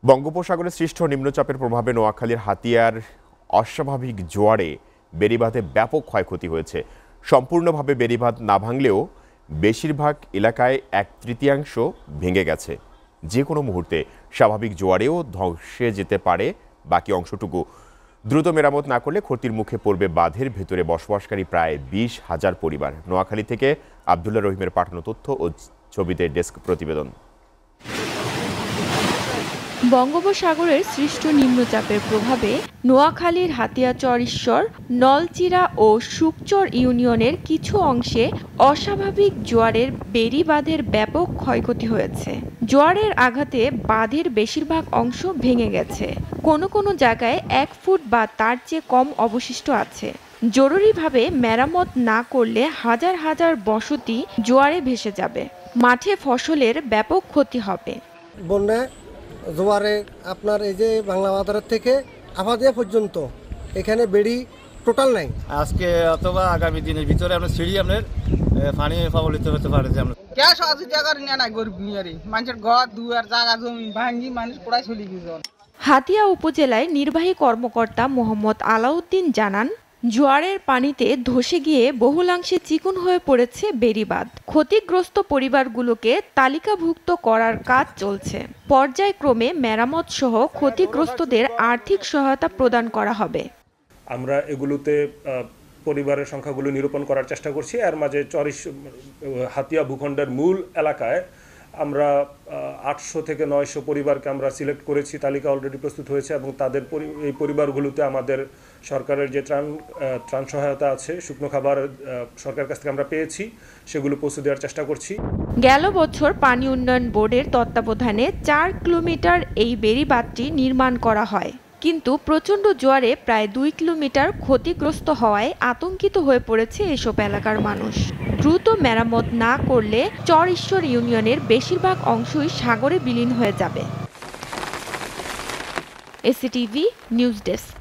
বঙ্গোপসাগরে সৃষ্ট নিম্নচাপের প্রভাবে নোয়াখালীর হাতিয়ার অস্বাভাবিক জোয়ারে বেড়িবাঁধে ব্যাপক ক্ষয়ক্ষতি হয়েছে। সম্পূর্ণভাবে বেড়িবাঁধ না ভাঙলেও বেশিরভাগ এলাকায় 1/3 ভেঙে গেছে। যে কোনো মুহূর্তে স্বাভাবিক জোয়ারেও ধসে যেতে পারে বাকি অংশটুকু। দ্রুত মেরামত না করলে ক্ষতির মুখে পড়বে বাঁধের ভেতরে বসবাসকারী প্রায় 20,000 পরিবার। নোয়াখালী থেকে আবদুল্লাহ রহিমের পাঠানো তথ্য ও ছবিতে ডেস্ক প্রতিবেদন। বঙ্গোপসাগরের সৃষ্ট নিম্নচাপের প্রভাবে নোয়াখালীর হাতিয়াচর ঈশ্বর, নলচিরা ও শুকচর ইউনিয়নের কিছু অংশে অস্বাভাবিক জোয়ারের বেড়িবাঁধের ব্যাপক ক্ষয়ক্ষতি হয়েছে। জোয়ারের আঘাতে বাঁধের বেশিরভাগ অংশ ভেঙে গেছে। কোনো কোনো জায়গায় 1 ফুট বা তার চেয়ে কম অবশিষ্ট আছে। জরুরিভাবে মেরামত না করলে হাজার হাজার বসতি জোয়ারে ভেসে যাবে। মাঠে ফসলের ব্যাপক ক্ষতি হবে। বন্যা জোয়ারে আপনার এই যে বাংলা বাজারের থেকে আফাদিয়া পর্যন্ত এখানে বেড়ি টোটাল নাই। আজকে অথবা আগামী দিনের ভিতরে আমরা সিঁড়ি আপনার পানি প্রবলিত হতে পারে যে আমরা গ্যাস সহযোগিতা করে নিয়ে নাই গরিব নিয়ে মানুষের ঘর দুয়ার জায়গা জমি ভাঙ্গি মানুষ পড়ায় চলে গেছে। হাতিয়া উপজেলায় নির্বাহী কর্মকর্তা মোহাম্মদ আলাউদ্দিন জানান, জোয়ারের পানিতে ধসে গিয়ে বহুলাংশে চিকন হয়ে পড়েছে বেড়িবাঁধ। ক্ষতিগ্রস্ত পরিবারগুলোকে তালিকাভুক্ত করার কাজ চলছে। পর্যায়ক্রমে মেরামত সহ ক্ষতিগ্রস্তদের আর্থিক সহায়তা প্রদান করা হবে। আমরা এগুলোতে পরিবারের সংখ্যাগুলো নিরূপণ করার চেষ্টা করছি। এর মাঝে হাতিয়া ভূখণ্ডের মূল এলাকায় আমরা 800 থেকে 900 পরিবারকে আমরা সিলেক্ট করেছি। তালিকা অলরেডি প্রস্তুত হয়েছে এবং তাদের এই পরিবারগুলোতে আমাদের সরকারের যে ত্রাণ সহায়তা আছে, শুকনো খাবার সরকারের কাছ থেকে আমরা পেয়েছি, সেগুলো পৌঁছে দেওয়ার চেষ্টা করছি। গেল বছর পানি উন্নয়ন বোর্ডের তত্ত্বাবধানে 4 কিলোমিটার এই বেড়িবাঁধটি নির্মাণ করা হয়, কিন্তু প্রচণ্ড জোয়ারে প্রায় 2 কিলোমিটার ক্ষতিগ্রস্ত হওয়ায় আতঙ্কিত হয়ে পড়েছে এসব এলাকার মানুষ। দ্রুত মেরামত না করলে চর ঈশ্বর ইউনিয়নের বেশিরভাগ অংশই সাগরে বিলীন হয়ে যাবে। এসিটিভি নিউজ ডেস্ক।